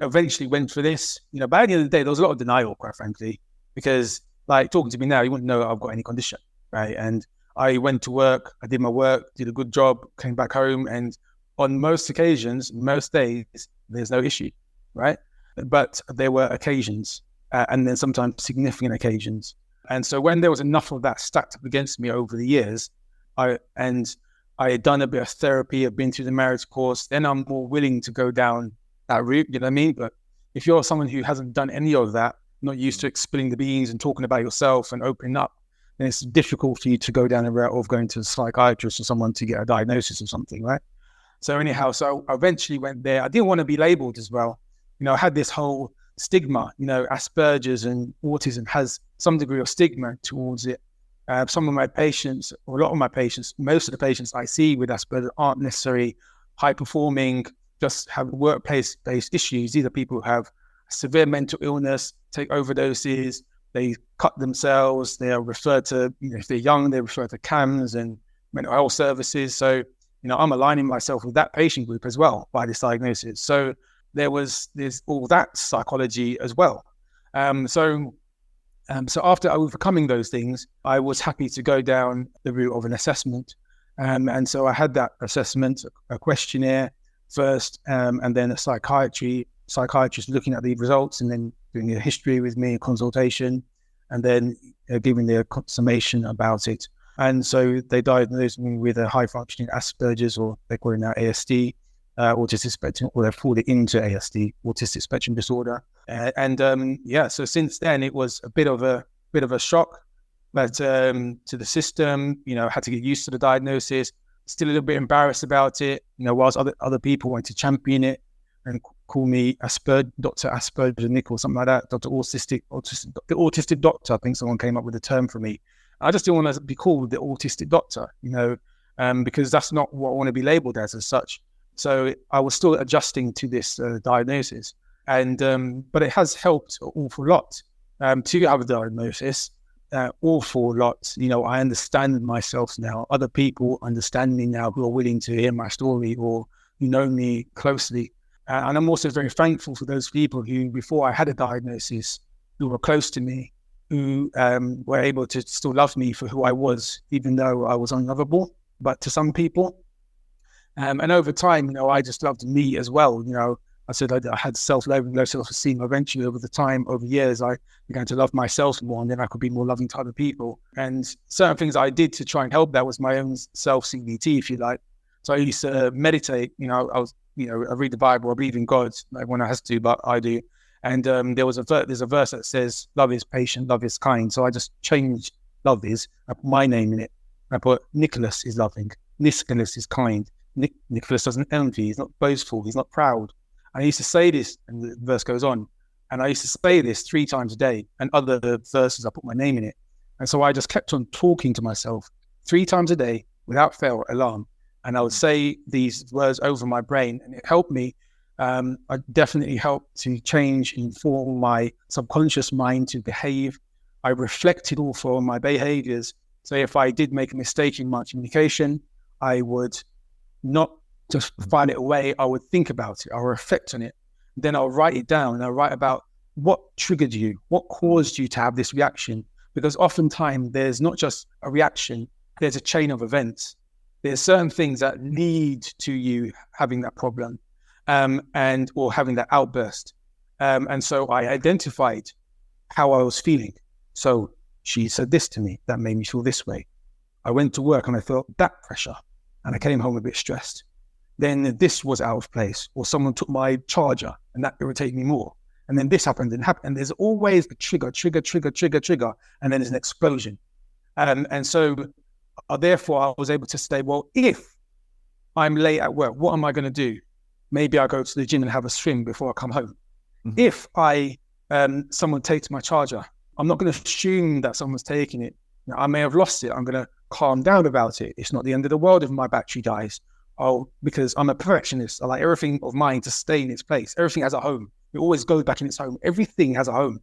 Speaker 2: eventually went for this, but at the end of the day, there was a lot of denial, quite frankly, because like talking to me now, you wouldn't know I've got any condition, right? And I went to work, I did my work, did a good job, came back home, and on most occasions, most days, there's no issue, right? But there were occasions, and then sometimes significant occasions. And so when there was enough of that stacked up against me over the years, I had done a bit of therapy, I've been through the marriage course, then I'm more willing to go down that route, you know what I mean? But if you're someone who hasn't done any of that, not used to spilling the beans and talking about yourself and opening up, then it's difficult for you to go down the route of going to a psychiatrist or someone to get a diagnosis or something, right? So anyhow, so I eventually went there. I didn't want to be labeled as well. I had this whole stigma, Asperger's and autism has some degree of stigma towards it. Some of my patients, or a lot of my patients, most of the patients I see with Asperger's aren't necessarily high performing, just have workplace-based issues. These are people who have severe mental illness, take overdoses, they cut themselves, they are referred to, if they're young, they're referred to CAMS and mental health services. So, I'm aligning myself with that patient group as well by this diagnosis. So there's all that psychology as well. So after overcoming those things, I was happy to go down the route of an assessment. And so I had that assessment, a questionnaire first, and then a psychiatrist looking at the results and then doing a history with me, a consultation, and then giving their summation about it. And so they diagnosed me with a high-functioning Asperger's, or they call it now ASD, autistic spectrum, or they've called it into ASD, autistic spectrum disorder. So since then it was a bit of a shock, but to the system, had to get used to the diagnosis. Still a little bit embarrassed about it, whilst other people wanted to champion it and call me Dr. Asperger Nick or something like that, the autistic doctor. I think someone came up with a term for me. I just didn't want to be called the autistic doctor, because that's not what I want to be labeled as such. So I was still adjusting to this diagnosis, but it has helped an awful lot to have a diagnosis. Awful lot. I understand myself now. Other people understand me now who are willing to hear my story or who know me closely. And I'm also very thankful for those people who, before I had a diagnosis, who were close to me, who were able to still love me for who I was, even though I was unlovable, but to some people. And over time, I just loved me as well. I said I had self-loathing, low self-esteem. Eventually, over years, I began to love myself more, and then I could be more loving to other people. And certain things I did to try and help that was my own self-CBT, if you like. So I used to meditate. I read the Bible. I believe in God. Everyone has to, but I do. And there's a verse that says, "Love is patient, love is kind." So I just changed "love is." I put my name in it. I put Nicholas is loving. Nicholas is kind. Nicholas doesn't envy. He's not boastful. He's not proud. And I used to say this, and the verse goes on. And I used to say this 3 times a day. And other verses, I put my name in it. And so I just kept on talking to myself 3 times a day without fail, alarm. And I would say these words over my brain, and it helped me. I definitely helped to change, inform my subconscious mind to behave. I reflected also on my behaviors. So if I did make a mistake in my communication, I would not just file it away. I would think about it. I'll reflect on it. Then I'll write it down, and I'll write about what triggered you, what caused you to have this reaction. Because oftentimes there's not just a reaction, there's a chain of events. There's certain things that lead to you having that problem. Or having that outburst. And so I identified how I was feeling. So she said this to me, that made me feel this way. I went to work and I felt that pressure and I came home a bit stressed. Then this was out of place, or someone took my charger and that irritated me more. And then this happened and happened. And there's always a trigger, and then there's an explosion. And so therefore I was able to say, well, if I'm late at work, what am I going to do? Maybe I go to the gym and have a swim before I come home. Mm-hmm. If someone takes my charger, I'm not going to assume that someone's taking it. Now, I may have lost it. I'm going to calm down about it. It's not the end of the world if my battery dies. Because I'm a perfectionist. I like everything of mine to stay in its place. Everything has a home. It always goes back in its home. Everything has a home.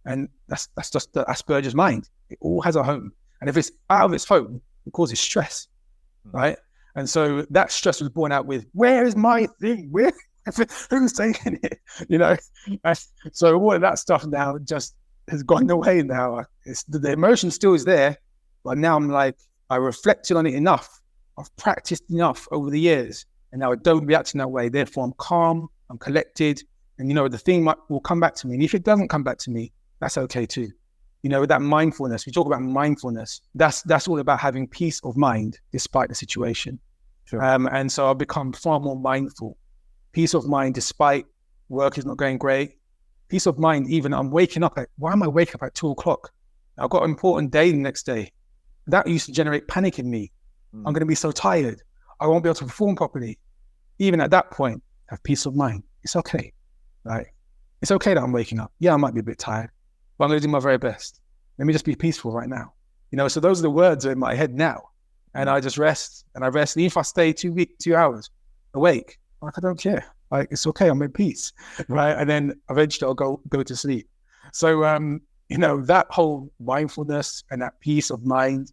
Speaker 2: And that's just the Asperger's mind. It all has a home. And if it's out of its home, it causes stress, right? And so that stress was born out with, where is my thing? Who's taking it? So all of that stuff now just has gone away now. The emotion still is there, but now I'm like, I reflected on it enough. I've practiced enough over the years, and now I don't react in that way. Therefore, I'm calm, I'm collected, and the thing will come back to me. And if it doesn't come back to me, that's okay too. With that mindfulness, we talk about mindfulness. That's all about having peace of mind despite the situation. Sure. And so I've become far more mindful. Peace of mind despite work is not going great. Peace of mind, even I'm waking up why am I waking up at 2:00? I've got an important day the next day. That used to generate panic in me. I'm going to be so tired. I won't be able to perform properly. Even at that point, have peace of mind. It's okay, right? It's okay that I'm waking up. Yeah, I might be a bit tired, but I'm going to do my very best. Let me just be peaceful right now. So those are the words in my head now. And I just rest and I rest. And if I stay 2 hours awake, I don't care. It's okay. I'm in peace, right? And then eventually I'll go to sleep. So, that whole mindfulness and that peace of mind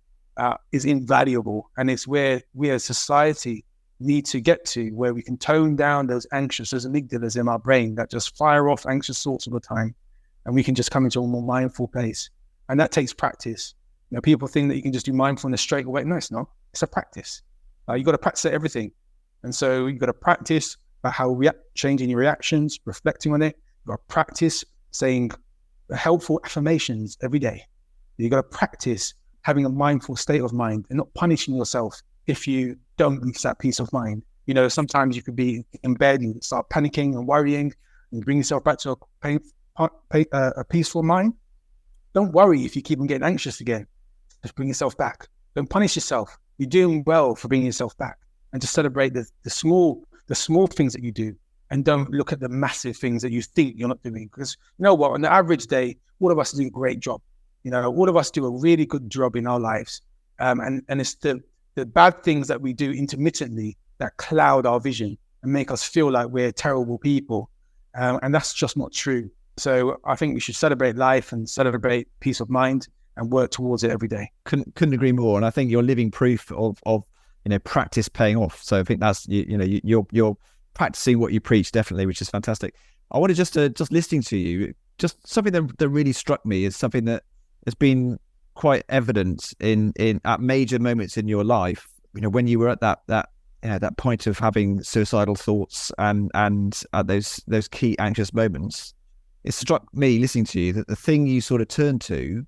Speaker 2: is invaluable, and it's where we as society need to get to, where we can tone down those amygdalas in our brain that just fire off anxious thoughts all the time, and we can just come into a more mindful place. And that takes practice. People think that you can just do mindfulness straight away. No, it's not. It's a practice. You got to practice at everything, and so you got to practice about how changing your reactions, reflecting on it. You got to practice saying helpful affirmations every day. You got to practice having a mindful state of mind and not punishing yourself if you don't reach that peace of mind. Sometimes you could be in bed and start panicking and worrying, and bring yourself back to a peaceful mind. Don't worry if you keep on getting anxious again. Just bring yourself back. Don't punish yourself. You're doing well for bringing yourself back, and just celebrate the small things that you do, and don't look at the massive things that you think you're not doing. Because on the average day, all of us do a great job. All of us do a really good job in our lives. And it's the bad things that we do intermittently that cloud our vision and make us feel like we're terrible people. And that's just not true. So I think we should celebrate life and celebrate peace of mind and work towards it every day.
Speaker 1: Couldn't agree more. And I think you're living proof of practice paying off. So I think that's, you're practicing what you preach, definitely, which is fantastic. I wanted just listening to you, just something that really struck me is something that has been quite evident in at major moments in your life. When you were at that point of having suicidal thoughts and at those key anxious moments, it struck me listening to you that the thing you sort of turned to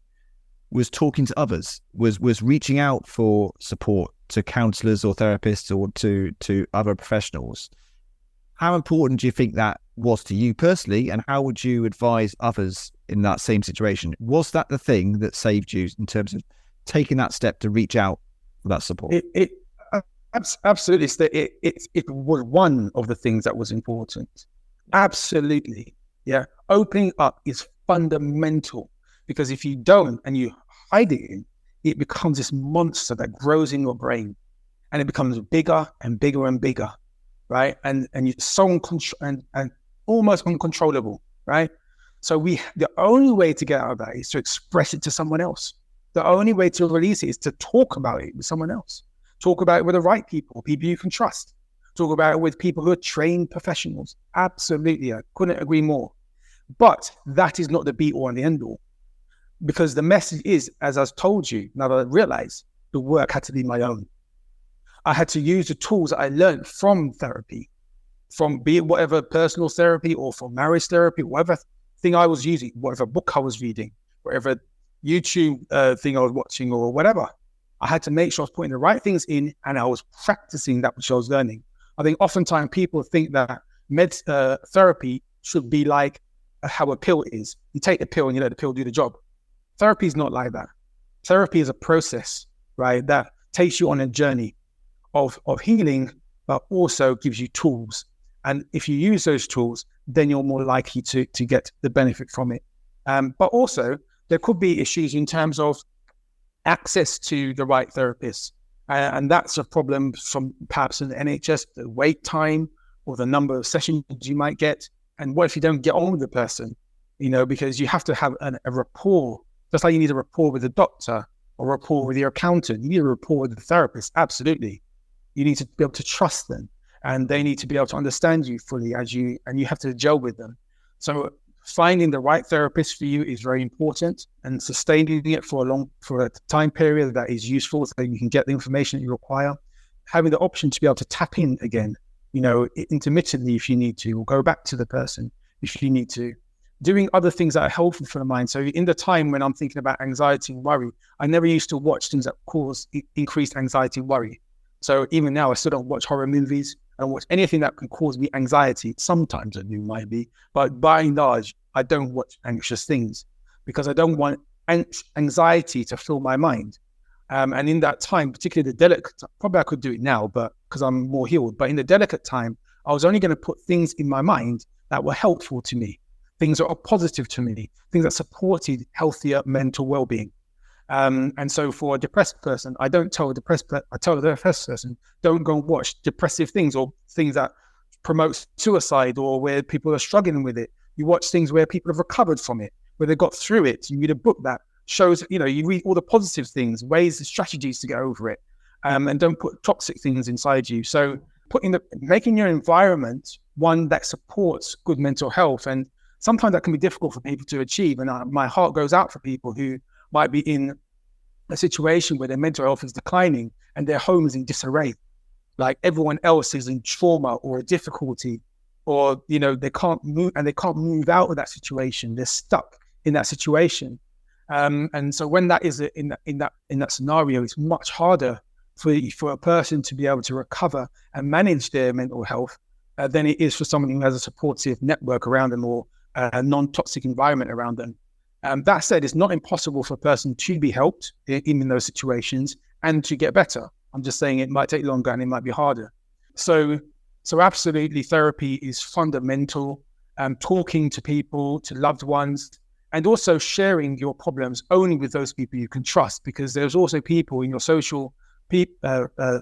Speaker 1: was talking to others, was reaching out for support to counsellors or therapists or to other professionals. How important do you think that was to you personally, and how would you advise others in that same situation? Was that the thing that saved you in terms of taking that step to reach out for that support?
Speaker 2: It absolutely. It was one of the things that was important. Absolutely. Yeah. Opening up is fundamental, because if you don't and you hide it, it becomes this monster that grows in your brain, and it becomes bigger and bigger and bigger, right? And it's so and almost uncontrollable, right? So the only way to get out of that is to express it to someone else. The only way to release it is to talk about it with someone else. Talk about it with the right people you can trust. Talk about it with people who are trained professionals. Absolutely, I couldn't agree more. But that is not the be all and the end all. Because the message is, as I've told you, now that I realize, the work had to be my own. I had to use the tools that I learned from therapy, from be it whatever personal therapy or from marriage therapy, whatever thing I was using, whatever book I was reading, whatever YouTube thing I was watching or whatever. I had to make sure I was putting the right things in and I was practicing that which I was learning. I think oftentimes people think that therapy should be like how a pill is. You take the pill and you let the pill do the job. Therapy is not like that. Therapy is a process, right, that takes you on a journey of healing, but also gives you tools. And if you use those tools, then you're more likely to get the benefit from it. But also, there could be issues in terms of access to the right therapist. And that's a problem from perhaps in the NHS, the wait time or the number of sessions you might get. And what if you don't get on with the person? Because you have to have a rapport, just like you need a rapport with a doctor or rapport with your accountant. You need a rapport with the therapist, absolutely. You need to be able to trust them, and they need to be able to understand you fully and you have to gel with them. So finding the right therapist for you is very important, and sustaining it for a time period that is useful so that you can get the information that you require. Having the option to be able to tap in again, intermittently if you need to, or go back to the person if you need to. Doing other things that are helpful for the mind. So in the time when I'm thinking about anxiety and worry, I never used to watch things that cause increased anxiety and worry. So even now, I still don't watch horror movies. I don't watch anything that can cause me anxiety. Sometimes I do, might be, but by and large, I don't watch anxious things because I don't want anxiety to fill my mind. And in that time, particularly the delicate, probably I could do it now, but because I'm more healed. But in the delicate time, I was only going to put things in my mind that were helpful to me, things that are positive to me, things that supported healthier mental well-being. And so for a depressed person, I tell the depressed person, don't go and watch depressive things or things that promote suicide or where people are struggling with it. You watch things where people have recovered from it, where they got through it. You read a book that shows, you read all the positive things, ways and strategies to get over it, and don't put toxic things inside you. So making your environment one that supports good mental health. And sometimes that can be difficult for people to achieve. And my heart goes out for people who might be in a situation where their mental health is declining and their home is in disarray. Like everyone else is in trauma or a difficulty, or, they can't move and they can't move out of that situation. They're stuck in that situation. And so when that is in that scenario, it's much harder for a person to be able to recover and manage their mental health than it is for someone who has a supportive network around them or a non-toxic environment around them. That said, it's not impossible for a person to be helped in those situations and to get better. I'm just saying it might take longer and it might be harder. So absolutely, therapy is fundamental. Talking to people, to loved ones, and also sharing your problems only with those people you can trust, because there's also people in your social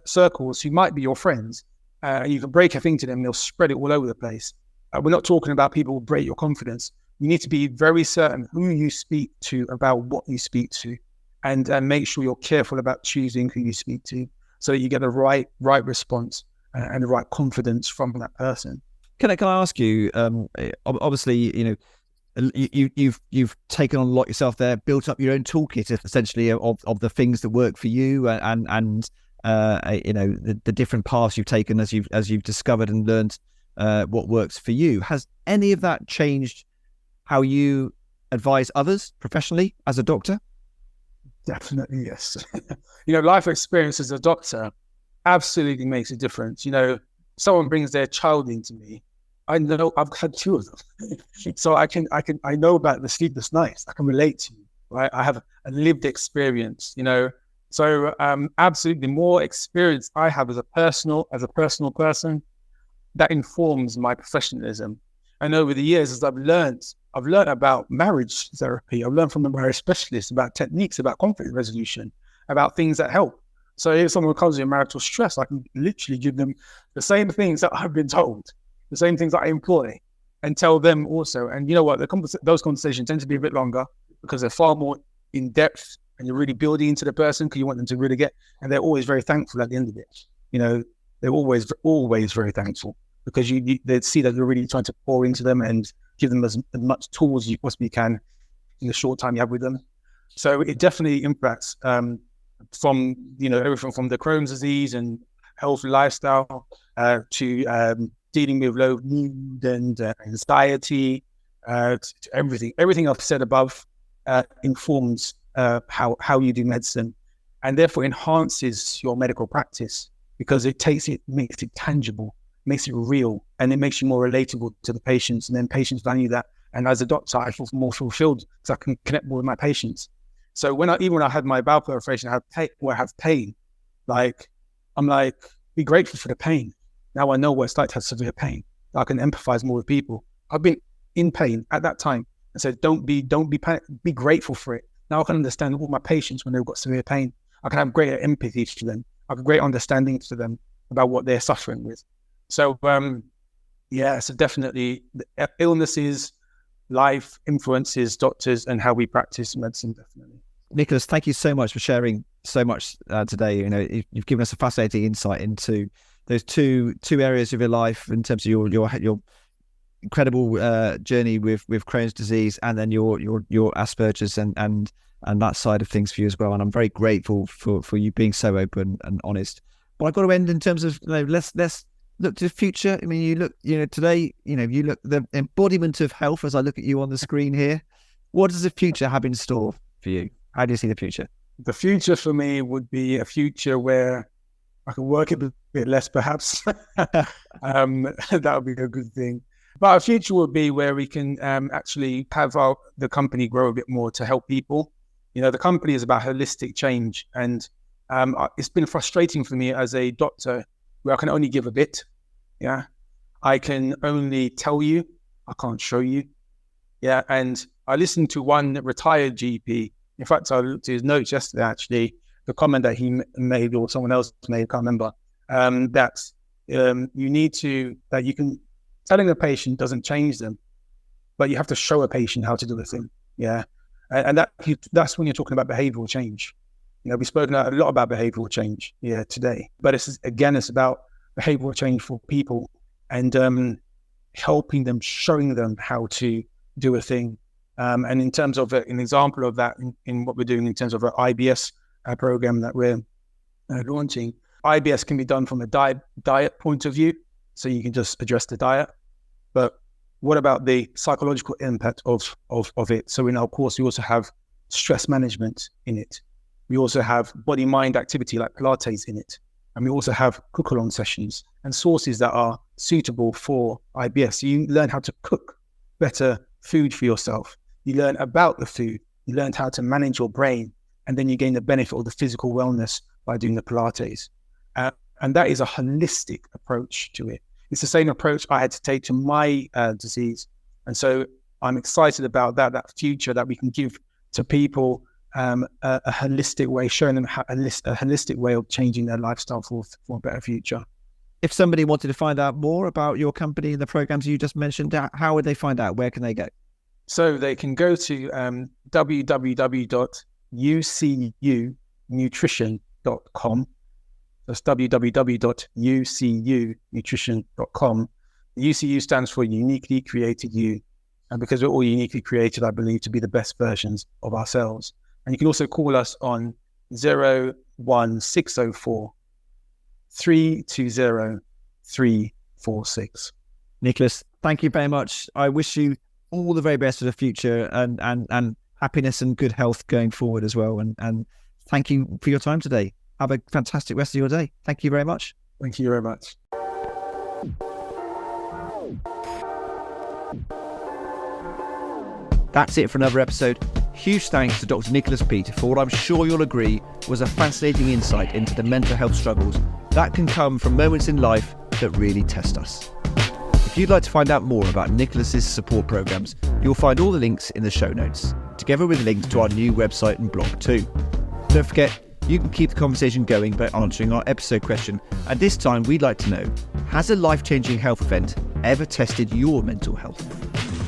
Speaker 2: circles who might be your friends. You can break a thing to them, they'll spread it all over the place. We're not talking about people who break your confidence. You need to be very certain who you speak to about what you speak to, and make sure you're careful about choosing who you speak to so that you get the right response and the right confidence from that person.
Speaker 1: Can I ask you? Obviously, you've taken on a lot yourself there, built up your own toolkit essentially of the things that work for you, and the different paths you've taken as you've discovered and learned what works for you. Has any of that changed how you advise others professionally as a doctor?
Speaker 2: Definitely, yes. Life experience as a doctor absolutely makes a difference. Someone brings their child into me. I know I've had two of them, so I know about the sleepless nights. I can relate to you, right? I have a lived experience, So absolutely, the more experience I have as a personal person, that informs my professionalism. And over the years, as I've learned about marriage therapy. I've learned from a marriage specialist about techniques, about conflict resolution, about things that help. So if someone comes with marital stress, I can literally give them the same things that I've been told, the same things that I employ, and tell them also. And you know what? Those conversations tend to be a bit longer because they're far more in depth, and you're really building into the person because you want them to really get. And they're always very thankful at the end of it. They're always very thankful, because they see that you're really trying to pour into them and give them as much tools as you possibly can in the short time you have with them. So it definitely impacts from everything from the Crohn's disease and health lifestyle to dealing with low mood and anxiety, to everything. Everything I've said above informs how you do medicine. and therefore enhances your medical practice because it makes it tangible, makes it real, and it makes you more relatable to the patients, and then patients value that. And as a doctor, I feel more fulfilled because I can connect more with my patients. So when I had my bowel perforation, I have pain, I'm like, be grateful for the pain. Now I know what it's like to have severe pain. I can empathize more with people. I've been in pain at that time. I said, don't be be grateful for it. Now I can understand all my patients when they've got severe pain. I can have greater empathy to them. I have a great understanding to them about what they're suffering with. So, so definitely illnesses, life influences doctors and how we practice medicine, definitely.
Speaker 1: Nicholas, thank you so much for sharing so much today. You know, you've given us a fascinating insight into those two areas of your life in terms of your incredible journey with Crohn's disease, and then your Asperger's and that side of things for you as well. And I'm very grateful for you being so open and honest. But I've got to end in terms of, let's look to the future. I mean, you look today, you look the embodiment of health as I look at you on the screen here. What does the future have in store for you? How do you see the future?
Speaker 2: The future for me would be a future where I can work a bit less, perhaps. That would be a good thing. But our future would be where we can actually have the company grow a bit more to help people. The company is about holistic change. And it's been frustrating for me as a doctor where I can only give a bit. Yeah. I can only tell you, I can't show you. Yeah. And I listened to one retired GP. In fact, I looked at his notes yesterday, actually, the comment that he made or someone else made, I can't remember, telling a patient doesn't change them, but you have to show a patient how to do the thing. Yeah. And that's when you're talking about behavioral change. We've spoken a lot about behavioral change today, but it's about behavioral change for people and helping them, showing them how to do a thing. And in terms of an example of that in what we're doing in terms of our IBS program that we're launching, IBS can be done from a diet point of view. So you can just address the diet. But what about the psychological impact of it? So in our course, we also have stress management in it. We also have body-mind activity like Pilates in it. And we also have cook-along sessions and sources that are suitable for IBS. So you learn how to cook better food for yourself. You learn about the food. You learn how to manage your brain. And then you gain the benefit of the physical wellness by doing the Pilates. And that is a holistic approach to it. It's the same approach I had to take to my disease. And so I'm excited about that future that we can give to people a holistic way, showing them a holistic way of changing their lifestyle for a better future.
Speaker 1: If somebody wanted to find out more about your company and the programs you just mentioned, how would they find out? Where can they go?
Speaker 2: So they can go to www.ucunutrition.com. That's www.ucunutrition.com. The UCU stands for Uniquely Created You. And because we're all uniquely created, I believe, to be the best versions of ourselves. And you can also call us on 01604 320 346.
Speaker 1: Nicholas, thank you very much. I wish you all the very best for the future and happiness and good health going forward as well. And thank you for your time today. Have a fantastic rest of your day. Thank you very much.
Speaker 2: Thank you very much.
Speaker 1: That's it for another episode. Huge thanks to Dr. Nicholas Peat for what I'm sure you'll agree was a fascinating insight into the mental health struggles that can come from moments in life that really test us. If you'd like to find out more about Nicholas's support programs, you'll find all the links in the show notes, together with links to our new website and blog too. Don't forget, you can keep the conversation going by answering our episode question. And this time we'd like to know, has a life-changing health event ever tested your mental health?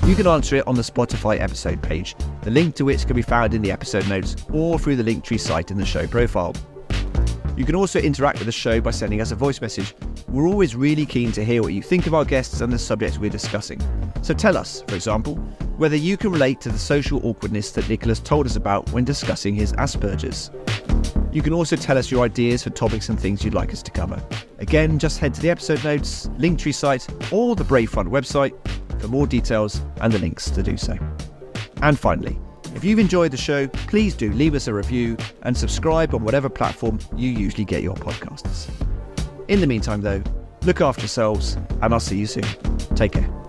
Speaker 1: You can answer it on the Spotify episode page, the link to which can be found in the episode notes or through the Linktree site in the show profile. You can also interact with the show by sending us a voice message. We're always really keen to hear what you think of our guests and the subjects we're discussing. So tell us, for example, whether you can relate to the social awkwardness that Nicholas told us about when discussing his Asperger's. You can also tell us your ideas for topics and things you'd like us to cover. Again, just head to the episode notes, Linktree site, or the Brave Front website for more details and the links to do so. And finally, If you've enjoyed the show, please do leave us a review and subscribe on whatever platform you usually get your podcasts. In the meantime, though, look after yourselves, and I'll see you soon. Take care.